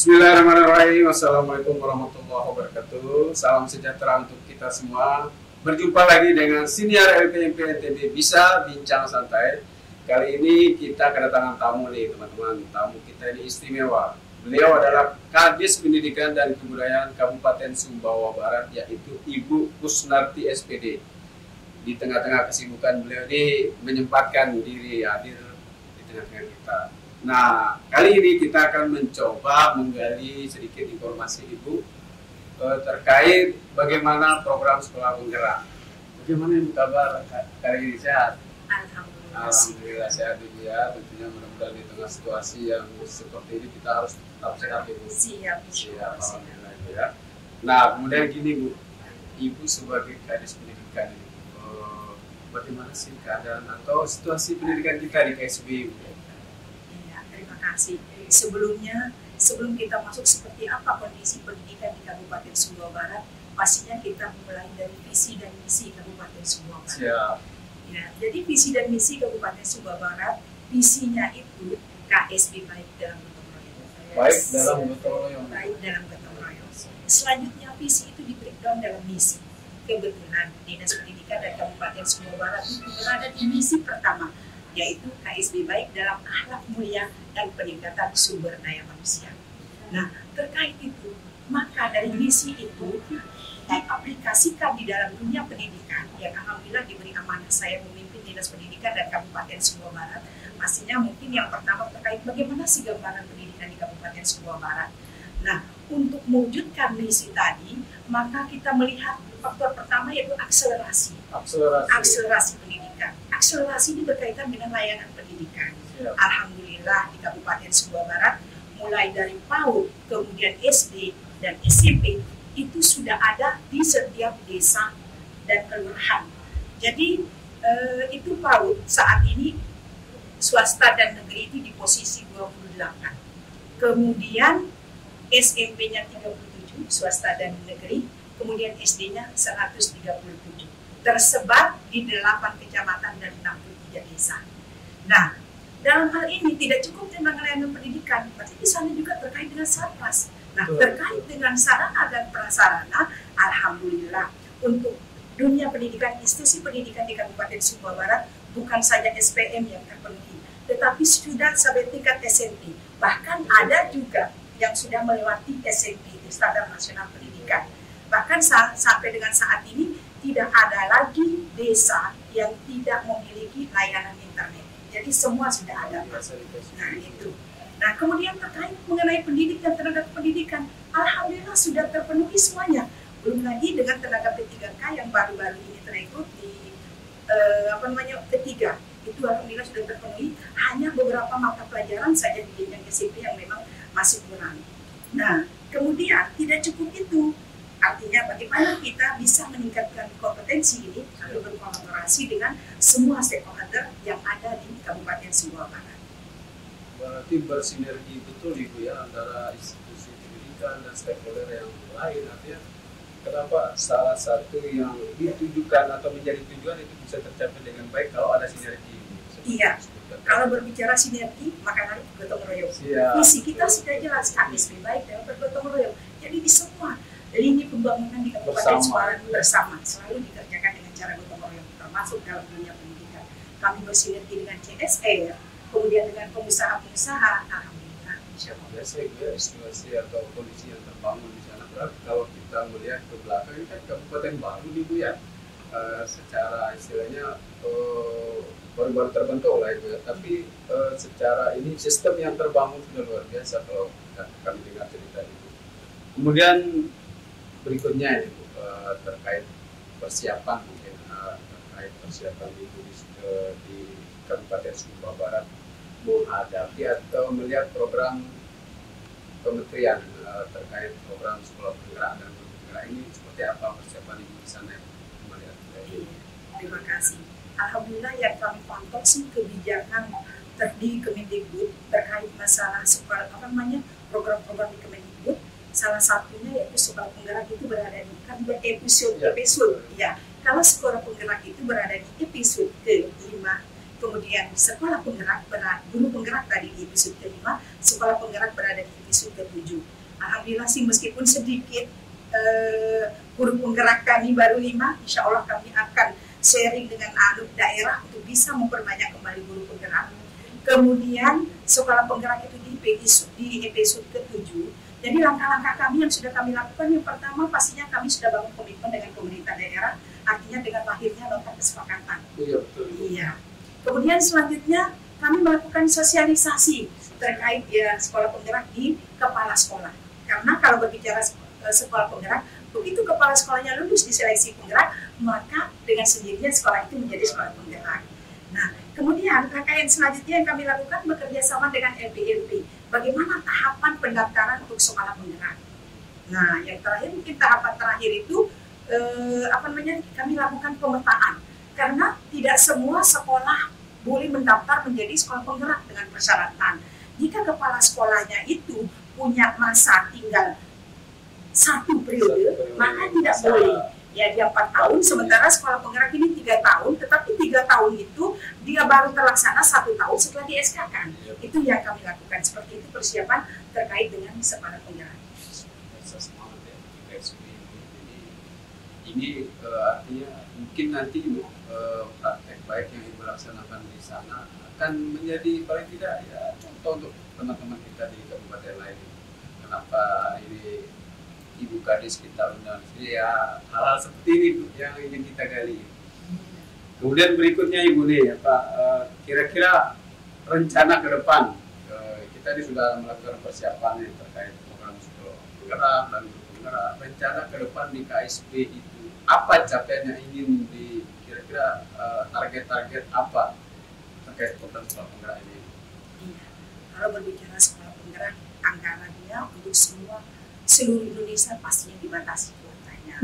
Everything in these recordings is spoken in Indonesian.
Bismillahirrahmanirrahim. Assalamualaikum warahmatullahi wabarakatuh. Salam sejahtera untuk kita semua. Berjumpa lagi dengan siniar LPMP NTB Bisa Bincang Santai. Kali ini kita kedatangan tamu nih teman-teman. Tamu kita ini istimewa. Beliau adalah Kadis Pendidikan dan Kebudayaan Kabupaten Sumbawa Barat, yaitu Ibu Kusnarti SPD. Di tengah-tengah kesibukan beliau ini menyempatkan diri hadir di tengah-tengah kita. Nah, kali ini kita akan mencoba menggali sedikit informasi Ibu terkait bagaimana program sekolah penggerak. Bagaimana Ibu kabar kali ini, sehat? Alhamdulillah sehat Ibu ya. Tentunya mudah-mudahan di tengah situasi yang seperti ini kita harus tetap sehat Ibu. Siap, alhamdulillah Ibu ya. Nah, kemudian gini Bu, Ibu sebagai Kadis Pendidikan ini, bagaimana sih keadaan atau situasi pendidikan kita di KSB Ibu? Sebelum kita masuk seperti apa kondisi pendidikan di Kabupaten Sumbawa Barat, pastinya kita mulai dari visi dan misi Kabupaten Sumbawa Barat. Siap. Ya, jadi visi dan misi Kabupaten Sumbawa Barat, visinya itu KSB baik dalam gotong royong. Baik dalam gotong royong. Baik dalam gotong royong. Selanjutnya visi itu di breakdown dalam misi. Kebetulan Dinas Pendidikan dan Kabupaten Sumbawa Barat itu berada di misi pertama, yaitu KSB baik dalam akhlak mulia dan peningkatan sumber daya manusia. Nah, terkait itu, maka dari misi itu diaplikasikan di dalam dunia pendidikan, yang alhamdulillah diberi amanah saya memimpin Dinas Pendidikan dan Kabupaten Sumbawa Barat. Pastinya mungkin yang pertama terkait bagaimana sih gambaran pendidikan di Kabupaten Sumbawa Barat. Nah, untuk mewujudkan misi tadi, maka kita melihat faktor pertama yaitu akselerasi pendidikan. Akselerasi ini berkaitan dengan layanan pendidikan. Ya. Alhamdulillah di Kabupaten Sumbawa Barat, mulai dari PAUD, kemudian SD dan SMP, itu sudah ada di setiap desa dan kelurahan. Jadi itu PAUD saat ini swasta dan negeri itu di posisi 28. Kemudian SMP-nya 37, swasta dan negeri, kemudian SD-nya 137. Tersebar di 8 kecamatan dan 63 desa. Nah, dalam hal ini tidak cukup tentang layanan pendidikan, tapi di sana juga terkait dengan Satpas. Nah, terkait dengan sarana dan prasarana, alhamdulillah untuk dunia pendidikan, institusi pendidikan di Kabupaten Sumbawa Barat bukan saja SPM yang terpenuhi, tetapi sudah sampai tingkat SMP. Bahkan ada juga yang sudah melewati SMP, Standar Nasional Pendidikan. Bahkan sampai dengan saat ini tidak ada lagi desa yang tidak memiliki layanan internet. Jadi semua sudah ada. Nah itu. Nah kemudian terkait mengenai pendidik dan tenaga pendidikan, alhamdulillah sudah terpenuhi semuanya. Belum lagi dengan tenaga P3K yang baru-baru ini terekrut di P3. Itu alhamdulillah sudah terpenuhi. Hanya beberapa mata pelajaran saja di jenjang SMP yang memang masih kurang. Nah kemudian tidak cukup itu. Artinya bagaimana kita bisa meningkatkan kompetensi ini lalu berkolaborasi dengan semua stakeholder yang ada di Kabupaten Sumbawa Barat. Berarti bersinergi betul Ibu ya antara institusi pendidikan dan stakeholder yang lain. Artinya kenapa salah satu yang ditujukan atau menjadi tujuan itu bisa tercapai dengan baik kalau ada sinergi. Iya. Kalau berbicara sinergi, maka harus gotong royong. Visi kita sudah jelas, KSB baik dalam bergotong royong. Jadi di semua lini pembangunan di Kabupaten Sumbawa Barat bersama selalu dikerjakan dengan cara gotong royong, termasuk dalam dunia pendidikan. Kami bersinergi dengan CSR, kemudian dengan pengusaha-pengusaha. Alhamdulillah, insyaallah. Biasanya situasi atau kondisi yang terbangun di sana, berarti kalau kita melihat ke belakang ini kan kabupaten baru nih Bu ya, secara istilahnya baru-baru terbentuk lah itu ya. Tapi secara ini sistem yang terbangun sudah luar biasa kalau kami dengar cerita itu. Kemudian berikutnya ini terkait persiapan mungkin terkait persiapan Ibu di Kabupaten Sumbawa Barat menghadapi atau melihat program kementerian terkait program sekolah penggerak dan penggerak ini seperti apa persiapan Ibu di sana melihat? Terima kasih. Alhamdulillah yang kami pantau sih kebijakan di Kemendikbud terkait masalah program-program di Kemendikbud. Salah satunya yaitu sekolah penggerak itu berada di episode. Ya. Kalau sekolah penggerak itu berada di episode ke-5, kemudian sekolah penggerak guru penggerak tadi di episode kelima, sekolah penggerak berada di episode ke-7. Alhamdulillah sih meskipun sedikit guru penggerak kami baru 5, insya Allah kami akan sharing dengan anak daerah untuk bisa memperbanyak kembali guru penggerak. Kemudian sekolah penggerak itu di episode ke-7. Jadi langkah-langkah kami yang sudah kami lakukan, yang pertama pastinya kami sudah bangun komitmen dengan pemerintah daerah, artinya dengan lahirnya nota kesepakatan. Iya, betul. Iya. Kemudian selanjutnya kami melakukan sosialisasi terkait sekolah penggerak di kepala sekolah. Karena kalau berbicara sekolah penggerak, begitu kepala sekolahnya lulus di seleksi penggerak, maka dengan sendirinya sekolah itu menjadi sekolah penggerak. Nah, kemudian langkah yang selanjutnya yang kami lakukan bekerja sama dengan LPMP. Bagaimana tahapan pendaftaran untuk sekolah penggerak? Nah, yang terakhir mungkin tahapan terakhir itu kami lakukan pemetaan. Karena tidak semua sekolah boleh mendaftar menjadi sekolah penggerak dengan persyaratan. Jika kepala sekolahnya itu punya masa tinggal 1 periode, maka tidak boleh. Ya, dia 4 tahun, sementara sekolah penggerak ini 3 tahun, tetapi 3 tahun itu dia baru terlaksana 1 tahun setelah di SK-kan. Itu yang kami lakukan, seperti itu persiapan terkait dengan sekolah penggerak. Ini artinya mungkin nanti praktek baik yang Ibu laksanakan di sana akan menjadi paling tidak ya contoh untuk teman-teman kita di kabupaten lain. Kenapa ini Ibu Kadis kita undang, ya hal-hal seperti ini yang ingin kita gali. Kemudian berikutnya Ibu nih ya Pak, kira-kira rencana ke depan, kita ini sudah melakukan persiapan yang terkait program sekolah penggerak dan penggerak. Rencana ke depan di KSP itu apa capaian yang ingin kira-kira target-target apa terkait program sekolah penggerak ini? Iya. Kalau berbicara sekolah penggerak, anggarannya untuk seluruh Indonesia pastinya dibatasi kuotanya.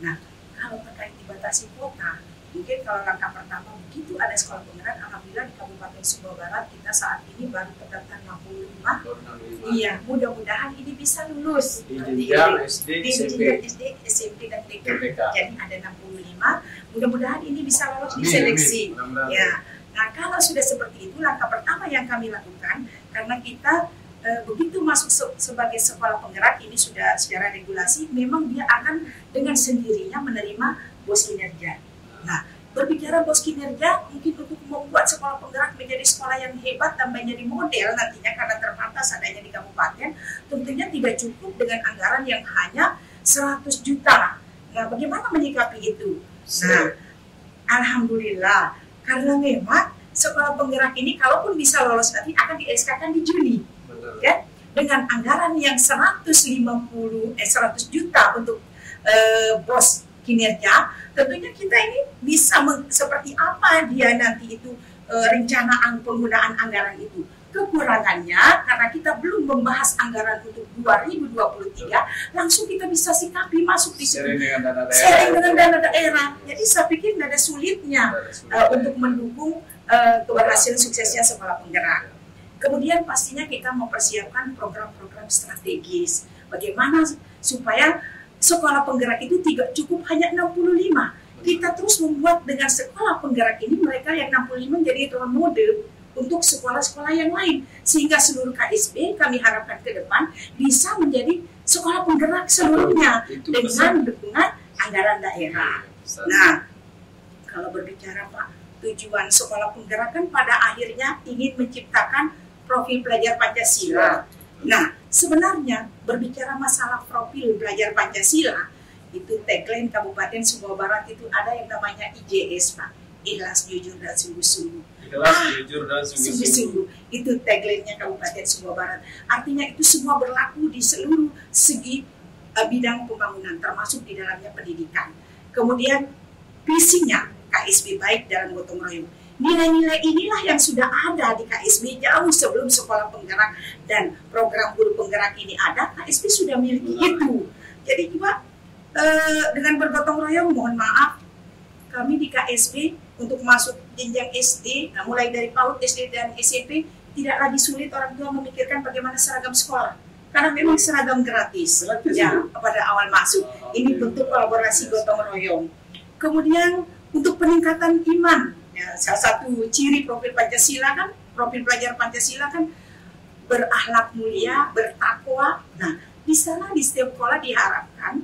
Nah, kalau terkait dibatasi kuota, mungkin kalau langkah pertama begitu ada sekolah penggerak, alhamdulillah di Kabupaten Sumbawa Barat kita saat ini baru terdaftar 65. Iya, mudah-mudahan ini bisa lulus. Di jenjang SD, SMP dan TK. Jadi ada 65. Mudah-mudahan ini bisa lolos di seleksi. Ya. Nah, kalau sudah seperti itu, langkah pertama yang kami lakukan karena kita begitu masuk sebagai sekolah penggerak ini sudah secara regulasi, memang dia akan dengan sendirinya menerima bos kinerja. Nah, berbicara bos kinerja, mungkin untuk membuat sekolah penggerak menjadi sekolah yang hebat dan menjadi model nantinya karena terbatas adanya di kabupaten, tentunya tidak cukup dengan anggaran yang hanya 100 juta. Nah, bagaimana menyikapi itu? Nah, alhamdulillah, karena memang sekolah penggerak ini kalaupun bisa lolos nanti akan di SK-kan di Juni. Ya, dengan anggaran yang 100 juta untuk bos kinerja, tentunya kita ini bisa seperti apa dia nanti itu rencana penggunaan anggaran itu. Kekurangannya karena kita belum membahas anggaran untuk 2023, langsung kita bisa sikapi masuk di situ. Sharing dengan dana daerah. Jadi saya pikir tidak ada sulitnya untuk mendukung keberhasilan suksesnya sekolah penggerak. Kemudian pastinya kita mempersiapkan program-program strategis. Bagaimana supaya sekolah penggerak itu tidak cukup hanya 65. Kita terus membuat dengan sekolah penggerak ini mereka yang 65 menjadi role model untuk sekolah-sekolah yang lain. Sehingga seluruh KSB kami harapkan ke depan bisa menjadi sekolah penggerak seluruhnya dengan dukungan anggaran daerah. Nah, kalau berbicara Pak, tujuan sekolah penggerak kan pada akhirnya ingin menciptakan profil pelajar Pancasila. Nah, sebenarnya berbicara masalah profil pelajar Pancasila, itu tagline Kabupaten Sumbawa Barat itu ada yang namanya IJS, Pak. Ikhlas, jujur, dan sungguh-sungguh. Ikhlas, jujur, dan sungguh-sungguh. Itu tagline-nya Kabupaten Sumbawa Barat. Artinya itu semua berlaku di seluruh segi bidang pembangunan, termasuk di dalamnya pendidikan. Kemudian visinya KSB baik dalam gotong royong. Nilai-nilai inilah yang sudah ada di KSB jauh sebelum sekolah penggerak dan program guru penggerak ini ada, KSB sudah miliki itu. Jadi juga dengan bergotong royong, mohon maaf, kami di KSB untuk masuk jenjang SD, mulai dari PAUD, SD dan SMP, tidak lagi sulit orang tua memikirkan bagaimana seragam sekolah. Karena memang seragam gratis ya pada awal masuk. Ini bentuk kolaborasi gotong royong. Kemudian untuk peningkatan iman Ya, salah satu ciri profil Pancasila kan, profil pelajar Pancasila kan berakhlak mulia, bertakwa. Nah, di sana di setiap sekolah diharapkan,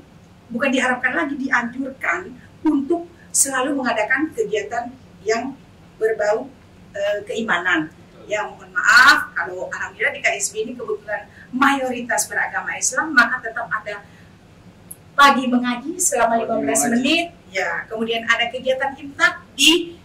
bukan diharapkan lagi, dianjurkan untuk selalu mengadakan kegiatan yang berbau keimanan. Ya, mohon maaf kalau alhamdulillah di KSB ini kebetulan mayoritas beragama Islam, maka tetap ada pagi mengaji selama 15 menit. Ya, kemudian ada kegiatan imsak di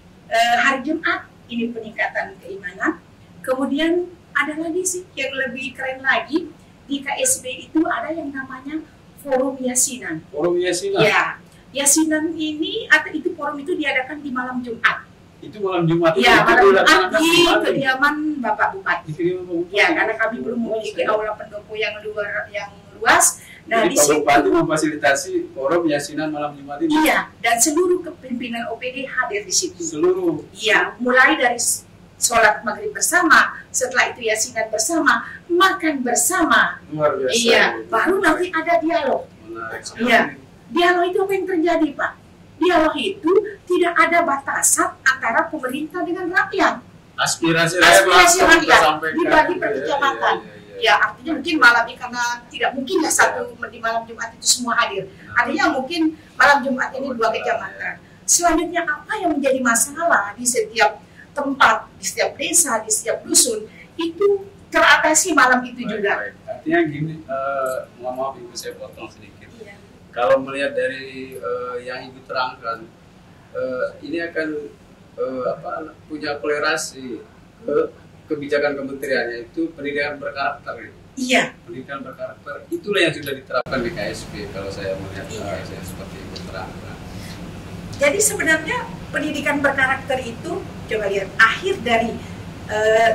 hari Jumat, ini peningkatan keimanan. Kemudian ada lagi sih yang lebih keren lagi, di KSB itu ada yang namanya forum yasinan. Forum yasinan? Ya, yasinan ini atau itu forum itu diadakan di malam Jumat. Itu malam Jumat? Ya, malam Jumat di kediaman Bapak Bupati. Ya, karena kami belum memiliki aula pendopo yang luas. Nah, jadi di situ Pak Bupati memfasilitasi forum yasinan malam Jumat ini? Iya, dan seluruh kepimpinan OPD hadir di situ. Seluruh? Iya, mulai dari sholat maghrib bersama, setelah itu yasinan bersama, makan bersama. Luar biasa. Iya, baru nanti ada dialog. Iya, dialog itu apa yang terjadi, Pak? Dialog itu tidak ada batasan antara pemerintah dengan rakyat. Aspirasi rakyat dibagi per kecamatan. Ya, artinya mungkin malam ini karena tidak mungkin ya satu di malam Jumat itu semua hadir. Artinya mungkin malam Jumat ini 2 kecamatan. Selanjutnya apa yang menjadi masalah di setiap tempat, di setiap desa, di setiap dusun itu teratasi malam itu juga. Baik. Artinya gini, mohon maaf Ibu saya potong sedikit. Iya. Kalau melihat dari yang Ibu terangkan, ini akan punya kolerasi kebijakan kementeriannya itu pendidikan berkarakter. Iya. Pendidikan berkarakter itulah yang sudah diterapkan di KSP kalau saya melihat saya seperti Ibu terangkan. Jadi sebenarnya pendidikan berkarakter itu coba lihat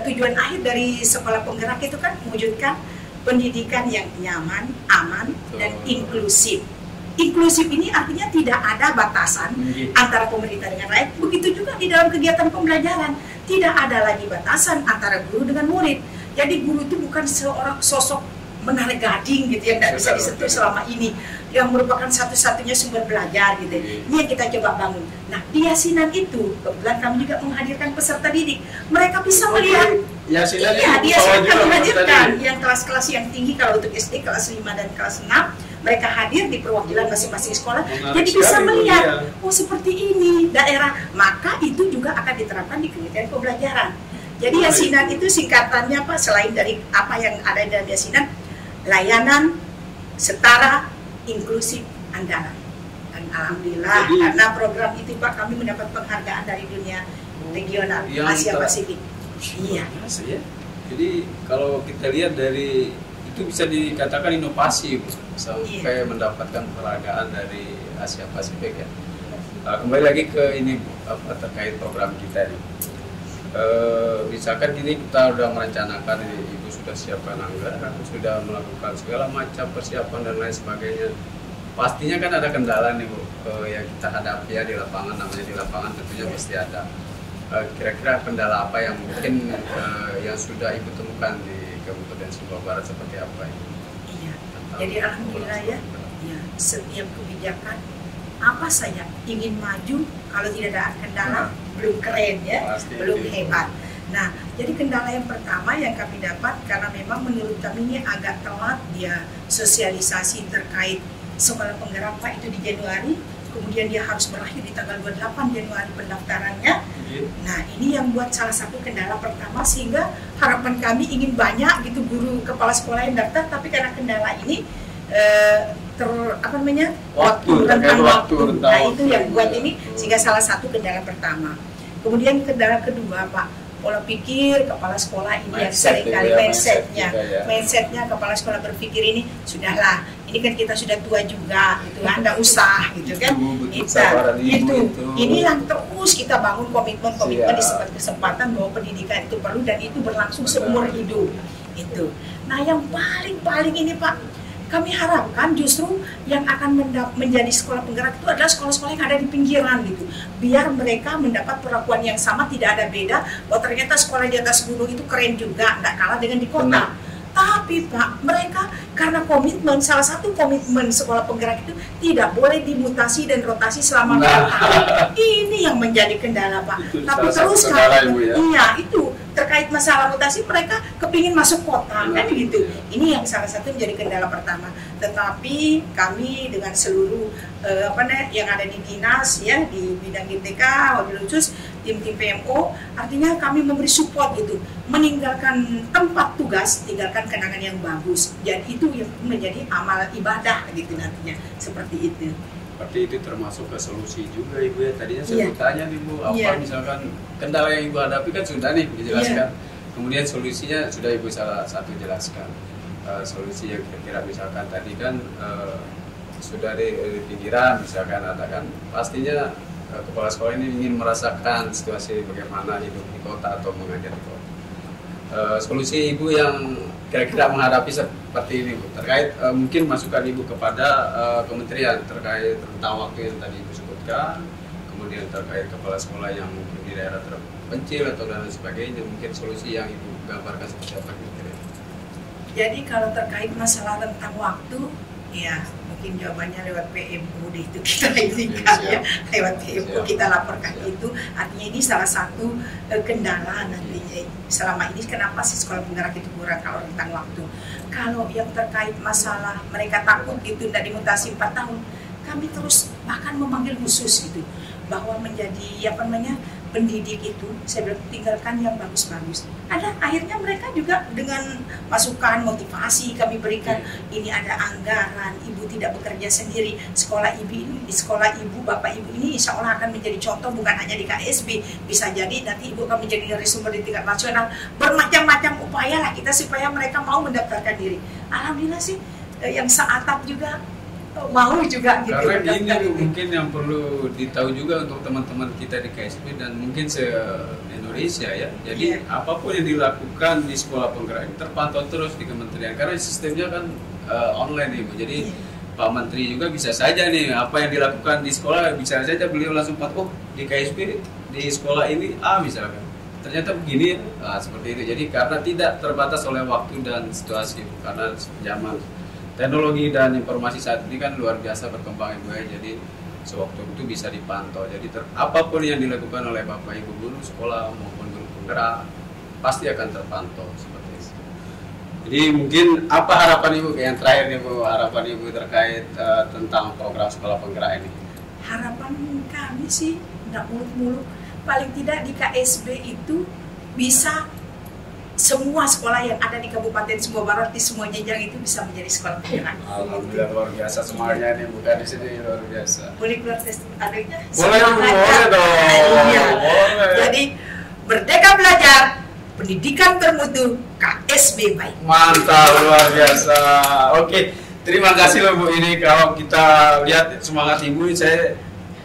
tujuan akhir dari sekolah penggerak itu kan mewujudkan pendidikan yang nyaman, aman, dan inklusif. Inklusif ini artinya tidak ada batasan antara pemerintah dengan rakyat. Begitu juga di dalam kegiatan pembelajaran, tidak ada lagi batasan antara guru dengan murid. Jadi guru itu bukan seorang sosok menarik gading gitu yang tidak bisa disentuh selama ini, yang merupakan satu-satunya sumber belajar gitu. Ini yang kita coba bangun. Nah, di yasinan itu kebetulan kami juga menghadirkan peserta didik. Mereka bisa melihat. Yasinan di yasinan kami hadirkan yang kelas-kelas yang tinggi, kalau untuk SD kelas 5 dan kelas 6 mereka hadir di perwakilan masing-masing sekolah. Jadi bisa melihat, oh seperti ini daerah, maka itu juga akan diterapkan di kegiatan pembelajaran. Jadi yasinan itu singkatannya Pak, selain dari apa yang ada di dalam yasinan, layanan setara, inklusif, andalan. Dan alhamdulillah karena program itu Pak, kami mendapat penghargaan dari dunia regional Asia Pasifik. Iya. Ya. Jadi kalau kita lihat dari itu bisa dikatakan inovasi sampai mendapatkan penghargaan dari Asia Pasifik ya. Kembali lagi ke ini terkait program kita ini. Misalkan gini, kita sudah merencanakan ini, Ibu sudah siapkan anggaran, sudah melakukan segala macam persiapan dan lain sebagainya. Pastinya kan ada kendala nih Bu, yang kita hadapi ya di lapangan, namanya di lapangan tentunya pasti ada. Kira-kira kendala apa yang mungkin yang sudah Ibu temukan di Kabupaten Sumbawa Barat seperti apa ini? Iya, jadi alhamdulillah ya, setiap kebijakan apa saja ingin maju, kalau tidak ada kendala belum keren ya, belum hebat. Nah, jadi kendala yang pertama yang kami dapat, karena memang menurut kami ini agak telat dia sosialisasi terkait sekolah penggerak Pak itu di Januari, kemudian dia harus berakhir di tanggal 28 Januari pendaftarannya. Nah, ini yang buat salah satu kendala pertama, sehingga harapan kami ingin banyak gitu guru kepala sekolah yang daftar, tapi karena kendala ini waktu. Nah, itu yang buat ini, sehingga salah satu kendala pertama. Kemudian kendala kedua Pak, pola pikir kepala sekolah ini yang seringkali mindsetnya kepala sekolah berpikir ini sudahlah, ini kan kita sudah tua juga gitu, Anda usah gitu kan, inilah terus kita bangun komitmen di setiap kesempatan bahwa pendidikan itu perlu dan itu berlangsung seumur hidup itu. Nah, yang paling ini Pak, kami harapkan justru yang akan menjadi sekolah penggerak itu adalah sekolah-sekolah yang ada di pinggiran gitu, biar mereka mendapat perlakuan yang sama, tidak ada beda. Oh ternyata sekolah di atas gunung itu keren juga, nggak kalah dengan di kota. Tapi Pak, mereka Karena komitmen, salah satu komitmen sekolah penggerak itu tidak boleh dimutasi dan rotasi selama 4 tahun. Ini yang menjadi kendala, Pak. Itu Tapi salah terus satu kendala, Ibu, ya? iya itu terkait masalah mutasi, mereka kepingin masuk kota kan gitu. Ini yang salah satu menjadi kendala pertama. Tetapi kami dengan seluruh yang ada di dinas ya, di bidang GTK, wabil khusus tim-tim PMO, artinya kami memberi support gitu, meninggalkan tempat tugas, tinggalkan kenangan yang bagus. Jadi itu yang menjadi amal ibadah gitu nantinya, seperti itu. Berarti itu termasuk ke solusi juga, Ibu ya. Tadinya saya mau tanya nih, Bu, apa misalkan kendala yang Ibu hadapi kan sudah nih dijelaskan. Kemudian solusinya sudah Ibu salah satu jelaskan. Solusi yang kira-kira misalkan tadi kan sudah di pikiran, misalkan katakan pastinya kepala sekolah ini ingin merasakan situasi bagaimana hidup di kota atau mengajar di kota. Solusi Ibu yang kira-kira menghadapi seperti ini, Bu, terkait mungkin masukan Ibu kepada kementerian terkait rentang waktu yang tadi Ibu sebutkan, kemudian terkait kepala sekolah yang mungkin di daerah terpencil atau dan sebagainya, mungkin solusi yang Ibu gambarkan seperti apa kira-kira? Jadi kalau terkait masalah rentang waktu, ya mungkin jawabannya lewat PMO itu kita izinkan ya, lewat PMO kita laporkan itu. Artinya ini salah satu kendala nantinya. Selama ini kenapa sih sekolah penggerak itu kurang kalau rentang waktu? Kalau yang terkait masalah mereka takut itu tidak dimutasi 4 tahun, kami terus bahkan memanggil khusus gitu, bahwa menjadi pendidik itu saya bilang tinggalkan yang bagus-bagus. Ada akhirnya mereka juga dengan masukan motivasi kami berikan, ini ada anggaran, ibu tidak bekerja sendiri, sekolah ibu bapak ibu ini insya Allah akan menjadi contoh bukan hanya di KSB, bisa jadi nanti ibu akan menjadi narasumber di tingkat nasional. Bermacam-macam upaya lah kita supaya mereka mau mendaftarkan diri. Alhamdulillah sih yang seatap juga mau juga gitu. Karena ini mungkin yang perlu ditahu juga untuk teman-teman kita di KSB dan mungkin se-Indonesia ya. Jadi apapun yang dilakukan di sekolah penggerak ini terpantau terus di kementerian karena sistemnya kan online Ibu. Jadi Pak Menteri juga bisa saja nih apa yang dilakukan di sekolah bisa saja beliau langsung pantau di KSB di sekolah ini misalkan. Ternyata begini seperti itu. Jadi karena tidak terbatas oleh waktu dan situasi karena zaman teknologi dan informasi saat ini kan luar biasa berkembang Ibu ya, jadi sewaktu itu bisa dipantau. Jadi apapun yang dilakukan oleh Bapak Ibu guru sekolah maupun guru penggerak pasti akan terpantau seperti itu. Jadi mungkin apa harapan Ibu yang terakhir Ibu, harapan Ibu terkait tentang program sekolah penggerak ini? Harapan kami sih tidak muluk-muluk, paling tidak di KSB itu bisa semua sekolah yang ada di Kabupaten Sumbawa Barat di semua jenjang itu bisa menjadi sekolah penggerak. Alhamdulillah luar biasa semuanya nih, bukan di sini luar biasa. Boleh keluar testimoninya? Boleh dong. Iya. Boleh. Jadi Merdeka Belajar, pendidikan bermutu, KSB baik. Mantap, luar biasa. Oke, terima kasih loh Bu. Ini kalau kita lihat semangat Ibu, saya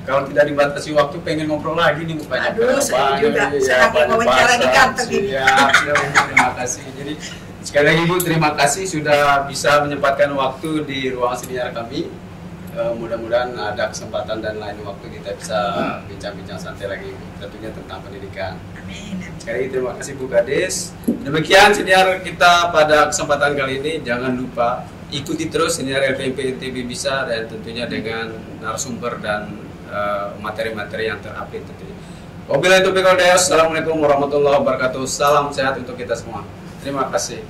kalau tidak dibatasi waktu pengen ngobrol lagi nih banyak. Aduh, saya juga sedang wawancara di kantor gitu. Terima kasih. Jadi sekali lagi Ibu terima kasih sudah bisa menyempatkan waktu di ruang siniar kami. Mudah-mudahan ada kesempatan dan lain waktu kita bisa bincang-bincang santai lagi tentunya tentang pendidikan. Amin. Sekali lagi terima kasih Bu Kades. Demikian siniar kita pada kesempatan kali ini. Jangan lupa ikuti terus siniar LPMP NTB Bisa dan tentunya dengan narasumber dan materi-materi yang terupdate tentunya. Wabillahi taufiq wal hidayah. Assalamualaikum warahmatullahi wabarakatuh. Salam sehat untuk kita semua. Terima kasih.